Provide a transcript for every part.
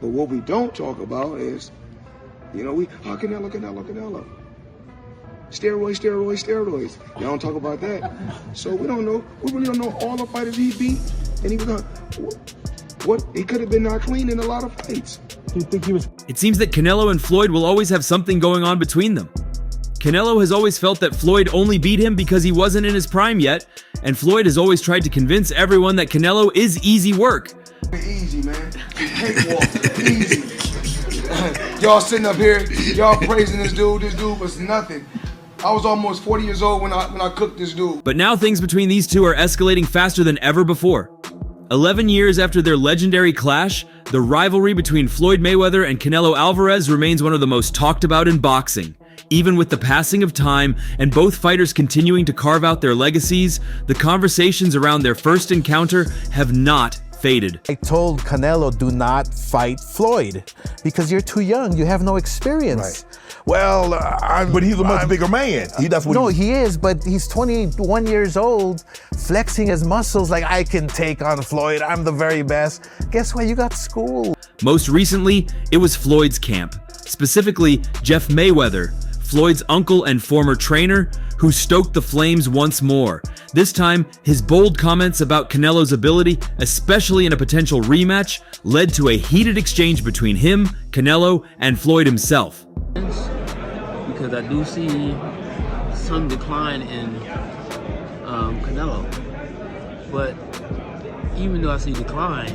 But what we don't talk about is, Canelo. Steroids. Y'all don't talk about that. So we don't know. We really don't know all the fighters he beat. And he was what he could have been not clean in a lot of fights. Do you think he was? It seems that Canelo and Floyd will always have something going on between them. Canelo has always felt that Floyd only beat him because he wasn't in his prime yet, and Floyd has always tried to convince everyone that Canelo is easy work. Easy, man. Cakewalk. Easy. Y'all sitting up here, y'all praising this dude. This dude was nothing. I was almost 40 years old when I cooked this dude. But now things between these two are escalating faster than ever before. 11 years after their legendary clash, the rivalry between Floyd Mayweather and Canelo Alvarez remains one of the most talked about in boxing. Even with the passing of time and both fighters continuing to carve out their legacies, the conversations around their first encounter have not faded. I told Canelo, do not fight Floyd because you're too young. You have no experience. Right. Well, but he's a much bigger man. He is, but he's 21 years old, flexing his muscles like I can take on Floyd. I'm the very best. Guess what? You got schooled. Most recently, it was Floyd's camp, specifically Jeff Mayweather, Floyd's uncle and former trainer, who stoked the flames once more. This time, his bold comments about Canelo's ability, especially in a potential rematch, led to a heated exchange between him, Canelo, and Floyd himself. Because I do see some decline in Canelo, but even though I see decline.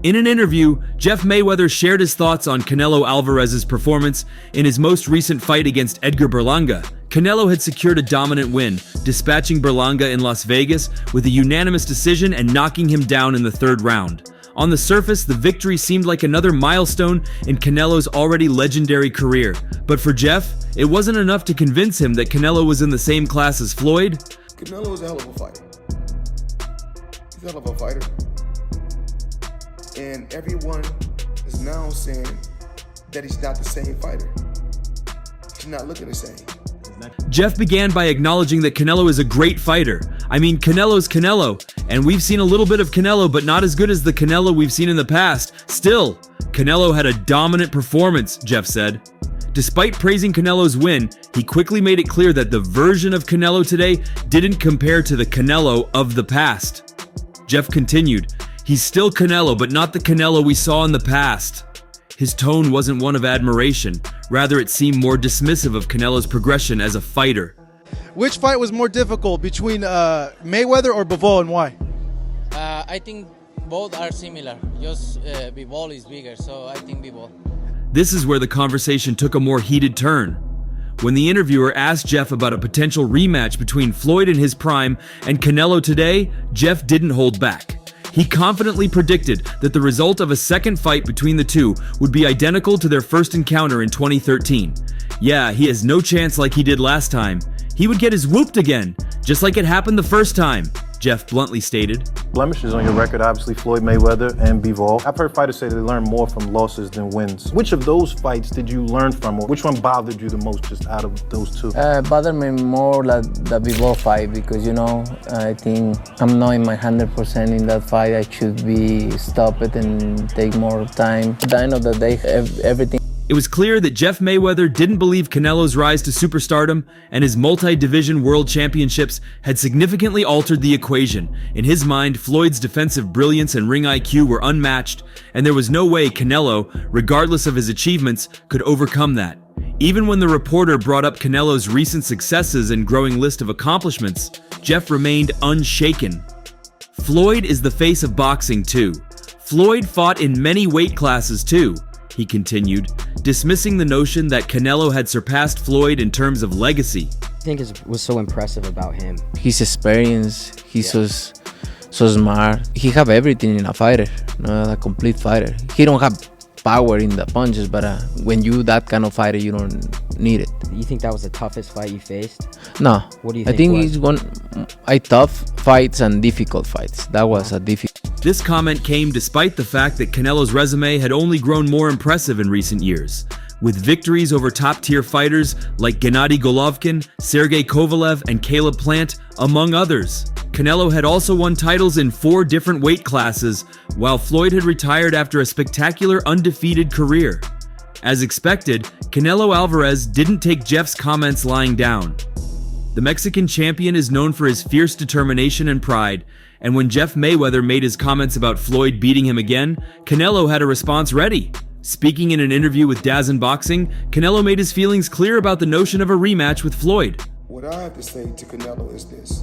In an interview, Jeff Mayweather shared his thoughts on Canelo Alvarez's performance in his most recent fight against Edgar Berlanga. Canelo had secured a dominant win, dispatching Berlanga in Las Vegas with a unanimous decision and knocking him down in the third round. On the surface, the victory seemed like another milestone in Canelo's already legendary career. But for Jeff, it wasn't enough to convince him that Canelo was in the same class as Floyd. Canelo is a hell of a fighter. He's a hell of a fighter. And everyone is now saying that he's not the same fighter. He's not looking the same. Jeff began by acknowledging that Canelo is a great fighter. I mean, Canelo's Canelo, and we've seen a little bit of Canelo, but not as good as the Canelo we've seen in the past. Still, Canelo had a dominant performance, Jeff said. Despite praising Canelo's win, he quickly made it clear that the version of Canelo today didn't compare to the Canelo of the past. Jeff continued, "He's still Canelo, but not the Canelo we saw in the past." His tone wasn't one of admiration. Rather, it seemed more dismissive of Canelo's progression as a fighter. Which fight was more difficult between Mayweather or Bivol, and why? I think both are similar. Just Bivol is bigger, so I think Bivol. This is where the conversation took a more heated turn. When the interviewer asked Jeff about a potential rematch between Floyd in his prime and Canelo today, Jeff didn't hold back. He confidently predicted that the result of a second fight between the two would be identical to their first encounter in 2013. Yeah, he has no chance like he did last time. He would get his whooped again, just like it happened the first time, Jeff bluntly stated. Blemishes on your record, obviously Floyd Mayweather and Bivol. I've heard fighters say they learn more from losses than wins. Which of those fights did you learn from, or which one bothered you the most just out of those two? Bothered me more like the Bivol fight because, I think I'm not in my 100% in that fight. I should be stop it and take more time. At the end of the day, everything. It was clear that Jeff Mayweather didn't believe Canelo's rise to superstardom and his multi-division world championships had significantly altered the equation. In his mind, Floyd's defensive brilliance and ring IQ were unmatched, and there was no way Canelo, regardless of his achievements, could overcome that. Even when the reporter brought up Canelo's recent successes and growing list of accomplishments, Jeff remained unshaken. Floyd is the face of boxing too. Floyd fought in many weight classes too, he continued, dismissing the notion that Canelo had surpassed Floyd in terms of legacy. I think it was so impressive about him. His experience, he's so smart. He have everything in a fighter, a complete fighter. He don't have power in the punches, but when you that kind of fighter, you don't need it. You think that was the toughest fight you faced? No. What do you think? I think he's one tough fights and difficult fights. That was a difficult. This comment came despite the fact that Canelo's resume had only grown more impressive in recent years, with victories over top-tier fighters like Gennady Golovkin, Sergey Kovalev, and Caleb Plant, among others. Canelo had also won titles in 4 different weight classes, while Floyd had retired after a spectacular undefeated career. As expected, Canelo Alvarez didn't take Jeff's comments lying down. The Mexican champion is known for his fierce determination and pride, and when Jeff Mayweather made his comments about Floyd beating him again, Canelo had a response ready. Speaking in an interview with DAZN Boxing, Canelo made his feelings clear about the notion of a rematch with Floyd. What I have to say to Canelo is this.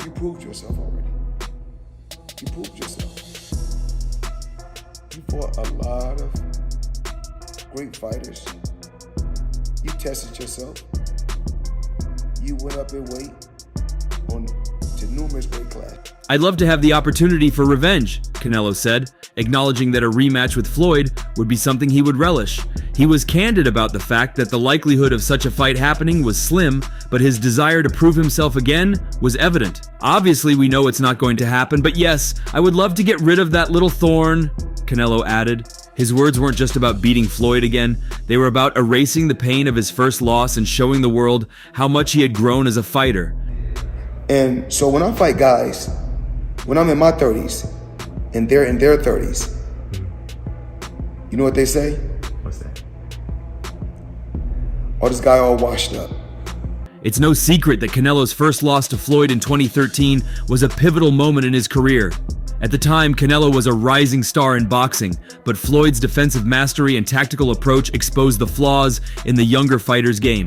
You proved yourself already. You proved yourself. You fought a lot of great fighters. You tested yourself. You went up in weight to numerous weight classes. "I'd love to have the opportunity for revenge," Canelo said, acknowledging that a rematch with Floyd would be something he would relish. He was candid about the fact that the likelihood of such a fight happening was slim, but his desire to prove himself again was evident. "Obviously, we know it's not going to happen, but yes, I would love to get rid of that little thorn," Canelo added. His words weren't just about beating Floyd again, they were about erasing the pain of his first loss and showing the world how much he had grown as a fighter. And so when I fight guys, when I'm in my 30s, and they're in their 30s, you know what they say? What's that? Oh, this guy all washed up. It's no secret that Canelo's first loss to Floyd in 2013 was a pivotal moment in his career. At the time, Canelo was a rising star in boxing, but Floyd's defensive mastery and tactical approach exposed the flaws in the younger fighter's game.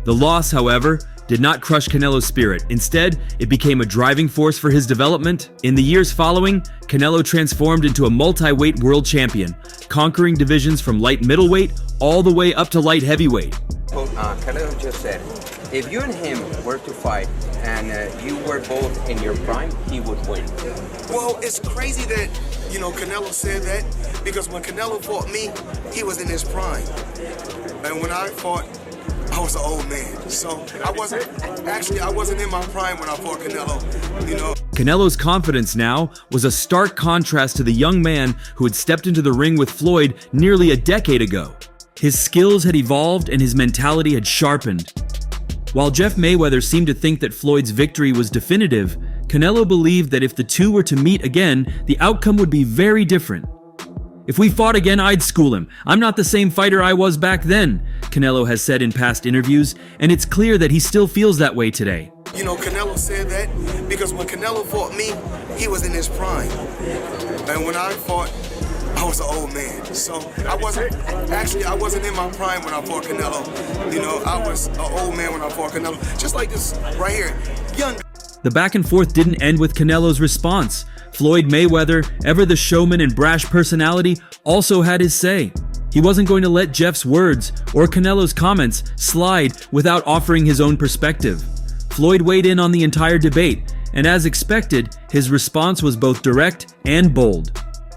The loss, however, did not crush Canelo's spirit. Instead, it became a driving force for his development. In the years following, Canelo transformed into a multi-weight world champion, conquering divisions from light middleweight all the way up to light heavyweight. Canelo just said, if you and him were to fight and you were both in your prime, he would win. Well, it's crazy that, Canelo said that, because when Canelo fought me, he was in his prime. And when I fought, I was an old man. So I wasn't in my prime when I fought Canelo, Canelo's confidence now was a stark contrast to the young man who had stepped into the ring with Floyd nearly a decade ago. His skills had evolved and his mentality had sharpened. While Jeff Mayweather seemed to think that Floyd's victory was definitive, Canelo believed that if the two were to meet again, the outcome would be very different. "If we fought again, I'd school him. I'm not the same fighter I was back then," Canelo has said in past interviews, and it's clear that he still feels that way today. Canelo said that because when Canelo fought me, he was in his prime. And when I fought, I was an old man. So I wasn't in my prime when I fought Canelo. I was an old man when I fought Canelo. Just like this right here, young. The back and forth didn't end with Canelo's response. Floyd Mayweather, ever the showman and brash personality, also had his say. He wasn't going to let Jeff's words or Canelo's comments slide without offering his own perspective. Floyd weighed in on the entire debate, and as expected, his response was both direct and bold.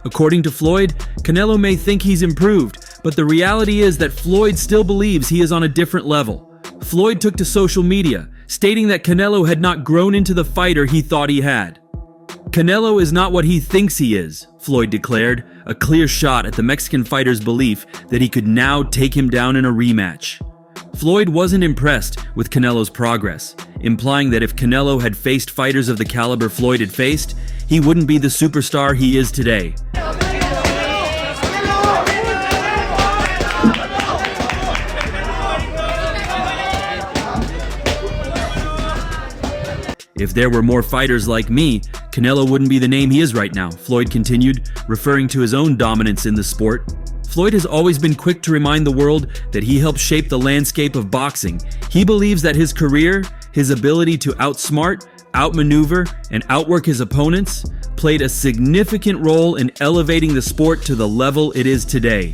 According to Floyd, Canelo may think he's improved, but the reality is that Floyd still believes he is on a different level. Floyd took to social media, stating that Canelo had not grown into the fighter he thought he had. "Canelo is not what he thinks he is," Floyd declared, a clear shot at the Mexican fighter's belief that he could now take him down in a rematch. Floyd wasn't impressed with Canelo's progress, implying that if Canelo had faced fighters of the caliber Floyd had faced, he wouldn't be the superstar he is today. "If there were more fighters like me, Canelo wouldn't be the name he is right now," Floyd continued, referring to his own dominance in the sport. Floyd has always been quick to remind the world that he helped shape the landscape of boxing. He believes that his career, his ability to outsmart, outmaneuver, and outwork his opponents played a significant role in elevating the sport to the level it is today.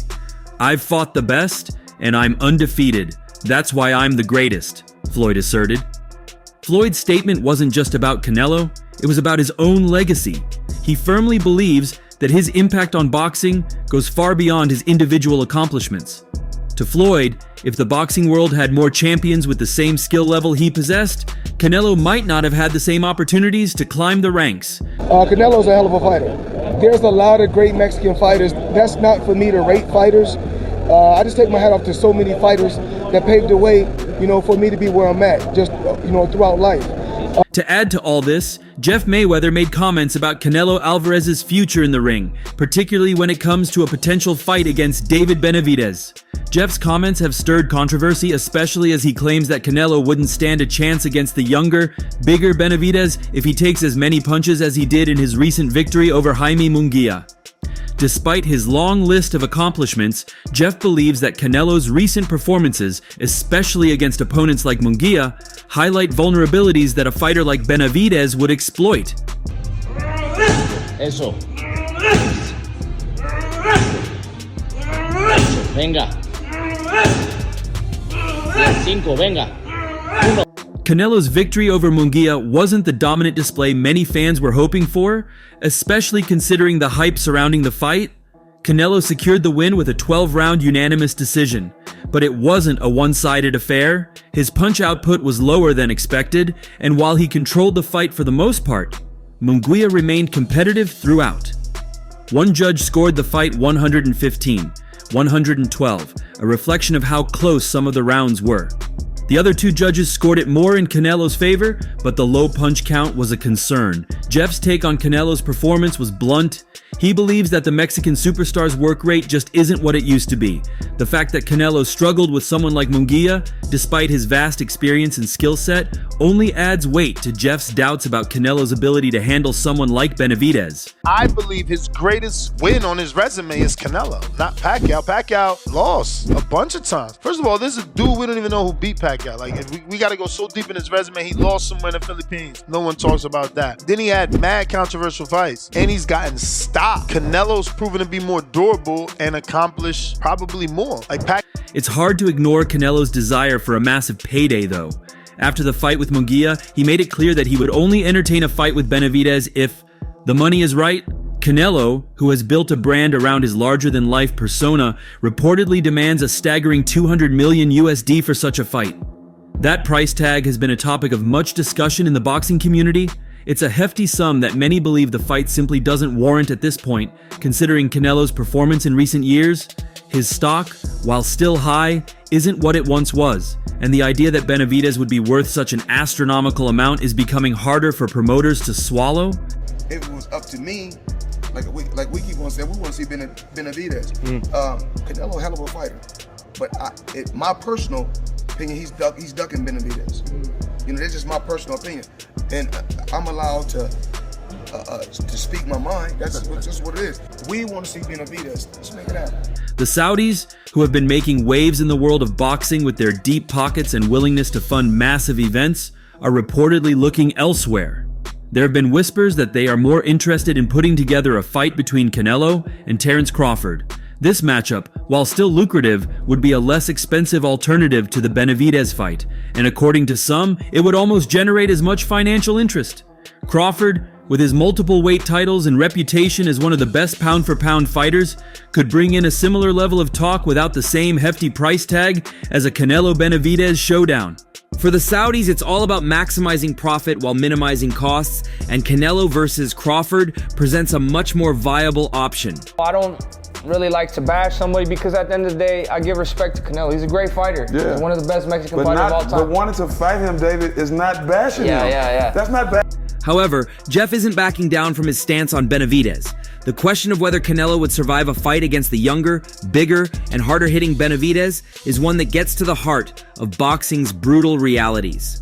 "I've fought the best, and I'm undefeated. That's why I'm the greatest," Floyd asserted. Floyd's statement wasn't just about Canelo, it was about his own legacy. He firmly believes that his impact on boxing goes far beyond his individual accomplishments. To Floyd, if the boxing world had more champions with the same skill level he possessed, Canelo might not have had the same opportunities to climb the ranks. Canelo's a hell of a fighter. There's a lot of great Mexican fighters. That's not for me to rate fighters. I just take my hat off to so many fighters that paved the way, for me to be where I'm at, just, throughout life. To add to all this, Jeff Mayweather made comments about Canelo Alvarez's future in the ring, particularly when it comes to a potential fight against David Benavidez. Jeff's comments have stirred controversy, especially as he claims that Canelo wouldn't stand a chance against the younger, bigger Benavidez if he takes as many punches as he did in his recent victory over Jaime Munguia. Despite his long list of accomplishments, Jeff believes that Canelo's recent performances, especially against opponents like Munguia, highlight vulnerabilities that a fighter like Benavidez would exploit. Eso. Venga. 5, venga. Canelo's victory over Munguia wasn't the dominant display many fans were hoping for, especially considering the hype surrounding the fight. Canelo secured the win with a 12-round unanimous decision, but it wasn't a one-sided affair. His punch output was lower than expected, and while he controlled the fight for the most part, Munguia remained competitive throughout. One judge scored the fight 115-112, a reflection of how close some of the rounds were. The other two judges scored it more in Canelo's favor, but the low punch count was a concern. Jeff's take on Canelo's performance was blunt. He believes that the Mexican superstar's work rate just isn't what it used to be. The fact that Canelo struggled with someone like Munguia, despite his vast experience and skill set, only adds weight to Jeff's doubts about Canelo's ability to handle someone like Benavidez. I believe his greatest win on his resume is Canelo, not Pacquiao. Pacquiao lost a bunch of times. First of all, this is a dude we don't even know who beat Pacquiao. Like, we got to go so deep in his resume. He lost somewhere in the Philippines. No one talks about that. Then he had mad controversial fights, and he's gotten stopped. Canelo's proven to be more durable and accomplish probably more. It's hard to ignore Canelo's desire for a massive payday, though. After the fight with Munguia, he made it clear that he would only entertain a fight with Benavidez if the money is right. Canelo, who has built a brand around his larger-than-life persona, reportedly demands a staggering $200 million USD for such a fight. That price tag has been a topic of much discussion in the boxing community. It's a hefty sum that many believe the fight simply doesn't warrant at this point, considering Canelo's performance in recent years. His stock, while still high, isn't what it once was, and the idea that Benavidez would be worth such an astronomical amount is becoming harder for promoters to swallow. If it was up to me, like we keep on saying, we want to see Benavidez. Canelo, hell of a fighter, but my personal opinion, he's ducking Benavidez. You know, that's just my personal opinion, and I'm allowed to speak my mind. That's just what it is. We want to see Benavidez. Let's make it happen. The Saudis, who have been making waves in the world of boxing with their deep pockets and willingness to fund massive events, are reportedly looking elsewhere. There have been whispers that they are more interested in putting together a fight between Canelo and Terence Crawford. This matchup, while still lucrative, would be a less expensive alternative to the Benavidez fight, and according to some, it would almost generate as much financial interest. Crawford, with his multiple weight titles and reputation as one of the best pound-for-pound fighters, could bring in a similar level of talk without the same hefty price tag as a Canelo-Benavidez showdown. For the Saudis, it's all about maximizing profit while minimizing costs, and Canelo versus Crawford presents a much more viable option. I don't really like to bash somebody because at the end of the day, I give respect to Canelo. He's a great fighter. Yeah. He's one of the best Mexican fighters of all time. But wanting to fight him, David, is not bashing him. Yeah. That's not bad. However, Jeff isn't backing down from his stance on Benavidez. The question of whether Canelo would survive a fight against the younger, bigger, and harder-hitting Benavidez is one that gets to the heart of boxing's brutal realities.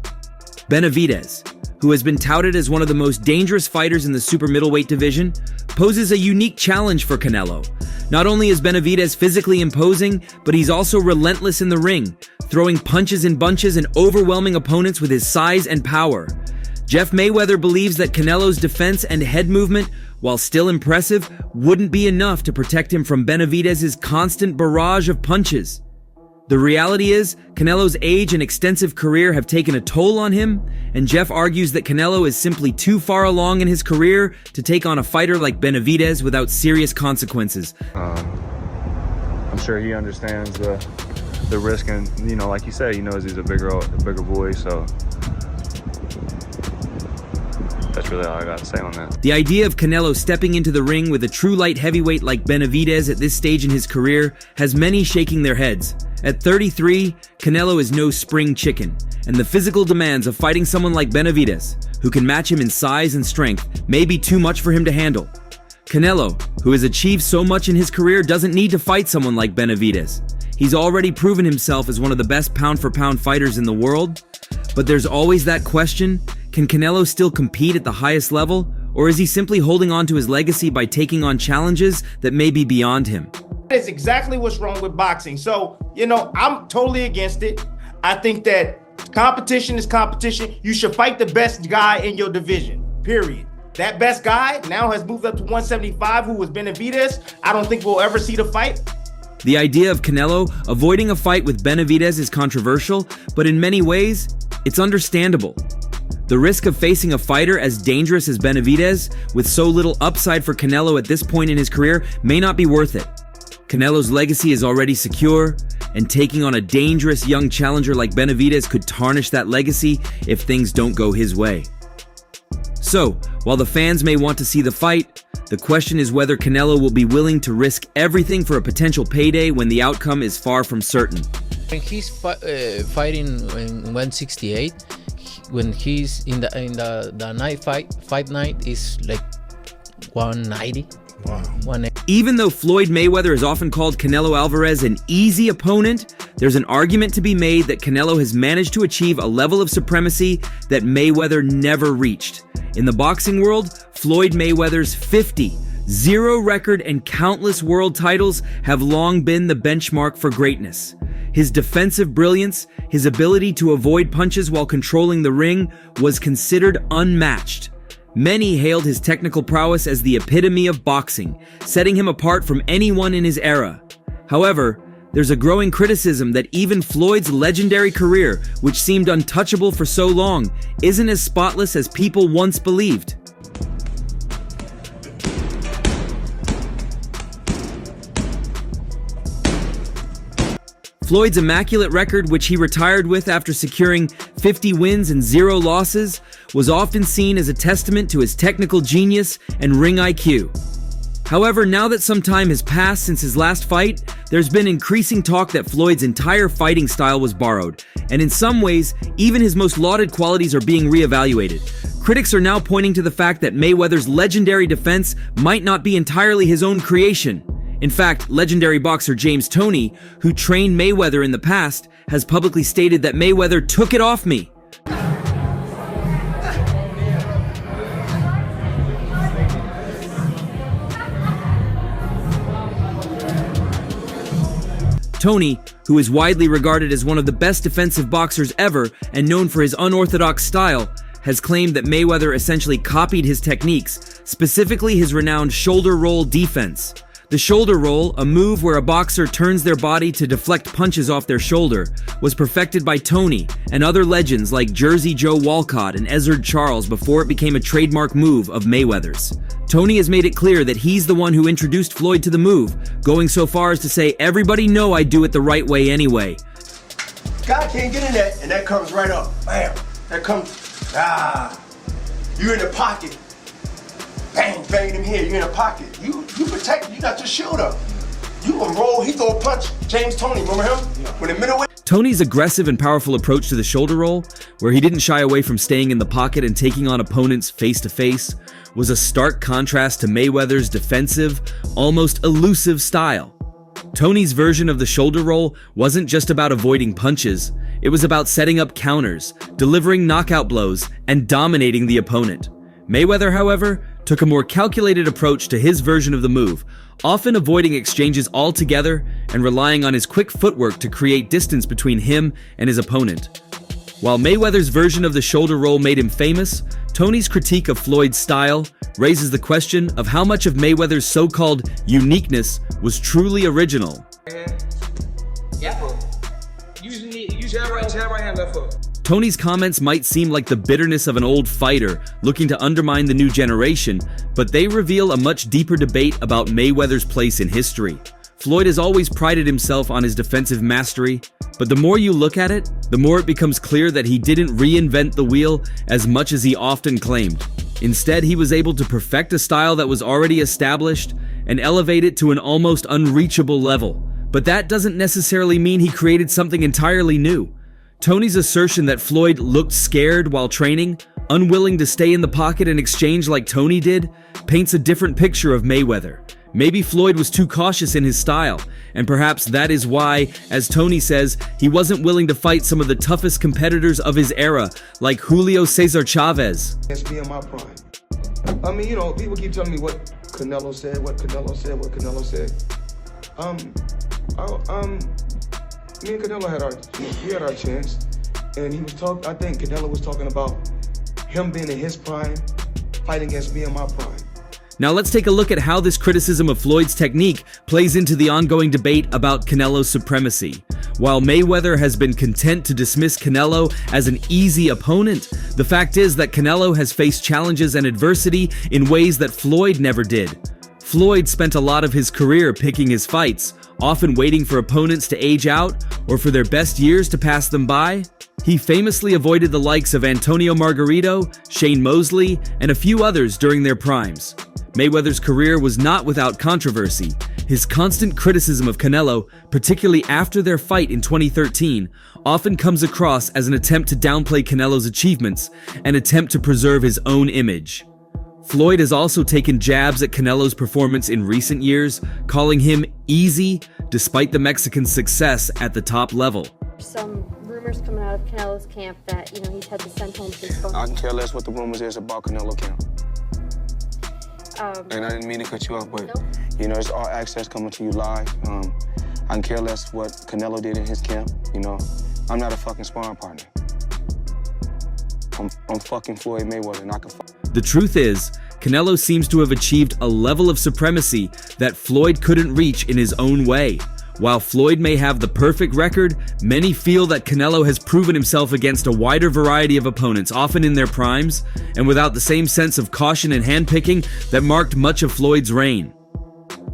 Benavidez, who has been touted as one of the most dangerous fighters in the super middleweight division, poses a unique challenge for Canelo. Not only is Benavidez physically imposing, but he's also relentless in the ring, throwing punches in bunches and overwhelming opponents with his size and power. Jeff Mayweather believes that Canelo's defense and head movement, while still impressive, wouldn't be enough to protect him from Benavidez's constant barrage of punches. The reality is, Canelo's age and extensive career have taken a toll on him, and Jeff argues that Canelo is simply too far along in his career to take on a fighter like Benavidez without serious consequences. I'm sure he understands the risk, and like you said, he knows he's a bigger boy, so that's really all I got to say on that. The idea of Canelo stepping into the ring with a true light heavyweight like Benavidez at this stage in his career has many shaking their heads. At 33, Canelo is no spring chicken, and the physical demands of fighting someone like Benavidez, who can match him in size and strength, may be too much for him to handle. Canelo, who has achieved so much in his career, doesn't need to fight someone like Benavidez. He's already proven himself as one of the best pound-for-pound fighters in the world. But there's always that question, can Canelo still compete at the highest level? Or is he simply holding on to his legacy by taking on challenges that may be beyond him? That's exactly what's wrong with boxing. So, I'm totally against it. I think that competition is competition. You should fight the best guy in your division, period. That best guy now has moved up to 175, who was Benavidez. I don't think we'll ever see the fight. The idea of Canelo avoiding a fight with Benavidez is controversial, but in many ways, it's understandable. The risk of facing a fighter as dangerous as Benavidez, with so little upside for Canelo at this point in his career, may not be worth it. Canelo's legacy is already secure, and taking on a dangerous young challenger like Benavidez could tarnish that legacy if things don't go his way. So, while the fans may want to see the fight, the question is whether Canelo will be willing to risk everything for a potential payday when the outcome is far from certain. When he's fighting in 168, when he's in the night fight night is like 190. Wow. 180. Even though Floyd Mayweather is often called Canelo Alvarez an easy opponent, there's an argument to be made that Canelo has managed to achieve a level of supremacy that Mayweather never reached. In the boxing world, Floyd Mayweather's 0 record and countless world titles have long been the benchmark for greatness. His defensive brilliance, his ability to avoid punches while controlling the ring, was considered unmatched. Many hailed his technical prowess as the epitome of boxing, setting him apart from anyone in his era. However, there's a growing criticism that even Floyd's legendary career, which seemed untouchable for so long, isn't as spotless as people once believed. Floyd's immaculate record, which he retired with after securing 50 wins and 0 losses, was often seen as a testament to his technical genius and ring IQ. However, now that some time has passed since his last fight, there's been increasing talk that Floyd's entire fighting style was borrowed, and in some ways, even his most lauded qualities are being reevaluated. Critics are now pointing to the fact that Mayweather's legendary defense might not be entirely his own creation. In fact, legendary boxer James Toney, who trained Mayweather in the past, has publicly stated that Mayweather took it off me. Toney, who is widely regarded as one of the best defensive boxers ever and known for his unorthodox style, has claimed that Mayweather essentially copied his techniques, specifically his renowned shoulder roll defense. The shoulder roll, a move where a boxer turns their body to deflect punches off their shoulder, was perfected by Toney and other legends like Jersey Joe Walcott and Ezzard Charles before it became a trademark move of Mayweather's. Toney has made it clear that he's the one who introduced Floyd to the move, going so far as to say, "Everybody know I do it the right way anyway." Guy can't get in that, and that comes right up. Bam. That comes, you in the pocket. Bang, bang him here, you in the pocket. You protected, you got your shield up. You gonna roll, he throw a punch. James Toney, remember him? When the middleweight. Toney's aggressive and powerful approach to the shoulder roll, where he didn't shy away from staying in the pocket and taking on opponents face-to-face, was a stark contrast to Mayweather's defensive, almost elusive style. Toney's version of the shoulder roll wasn't just about avoiding punches, it was about setting up counters, delivering knockout blows, and dominating the opponent. Mayweather, however, took a more calculated approach to his version of the move, often avoiding exchanges altogether and relying on his quick footwork to create distance between him and his opponent. While Mayweather's version of the shoulder roll made him famous, Toney's critique of Floyd's style raises the question of how much of Mayweather's so-called uniqueness was truly original. Yeah. Use your right hand, left foot. Toney's comments might seem like the bitterness of an old fighter looking to undermine the new generation, but they reveal a much deeper debate about Mayweather's place in history. Floyd has always prided himself on his defensive mastery, but the more you look at it, the more it becomes clear that he didn't reinvent the wheel as much as he often claimed. Instead, he was able to perfect a style that was already established and elevate it to an almost unreachable level. But that doesn't necessarily mean he created something entirely new. Tony's assertion that Floyd looked scared while training, unwilling to stay in the pocket and exchange like Tony did, paints a different picture of Mayweather. Maybe Floyd was too cautious in his style, and perhaps that is why, as Tony says, he wasn't willing to fight some of the toughest competitors of his era, like Julio Cesar Chavez. It's me in my prime. I mean, you know, people keep telling me what Canelo said, what Canelo said, what Canelo said. Me and Canelo had our chance, and he was I think Canelo was talking about him being in his prime, fighting against me in my prime. Now let's take a look at how this criticism of Floyd's technique plays into the ongoing debate about Canelo's supremacy. While Mayweather has been content to dismiss Canelo as an easy opponent, the fact is that Canelo has faced challenges and adversity in ways that Floyd never did. Floyd spent a lot of his career picking his fights, often waiting for opponents to age out or for their best years to pass them by. He famously avoided the likes of Antonio Margarito, Shane Mosley, and a few others during their primes. Mayweather's career was not without controversy. His constant criticism of Canelo, particularly after their fight in 2013, often comes across as an attempt to downplay Canelo's achievements, an attempt to preserve his own image. Floyd has also taken jabs at Canelo's performance in recent years, calling him easy despite the Mexican's success at the top level. Some rumors coming out of Canelo's camp that, you know, he's had to send home his phone. I can care less what the rumors is about Canelo camp. And I didn't mean to cut you off, but you know, it's all access coming to you live. I can care less what Canelo did in his camp. You know, I'm not a fucking sparring partner. I'm fucking Floyd Mayweather, and I can. The truth is, Canelo seems to have achieved a level of supremacy that Floyd couldn't reach in his own way. While Floyd may have the perfect record, many feel that Canelo has proven himself against a wider variety of opponents, often in their primes, and without the same sense of caution and handpicking that marked much of Floyd's reign.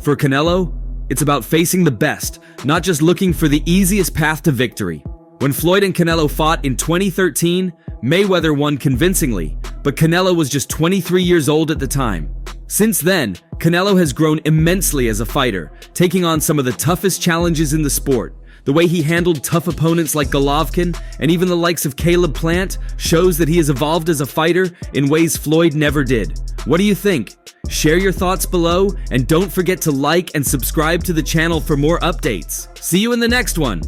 For Canelo, it's about facing the best, not just looking for the easiest path to victory. When Floyd and Canelo fought in 2013, Mayweather won convincingly, but Canelo was just 23 years old at the time. Since then, Canelo has grown immensely as a fighter, taking on some of the toughest challenges in the sport. The way he handled tough opponents like Golovkin and even the likes of Caleb Plant shows that he has evolved as a fighter in ways Floyd never did. What do you think? Share your thoughts below, and don't forget to like and subscribe to the channel for more updates. See you in the next one!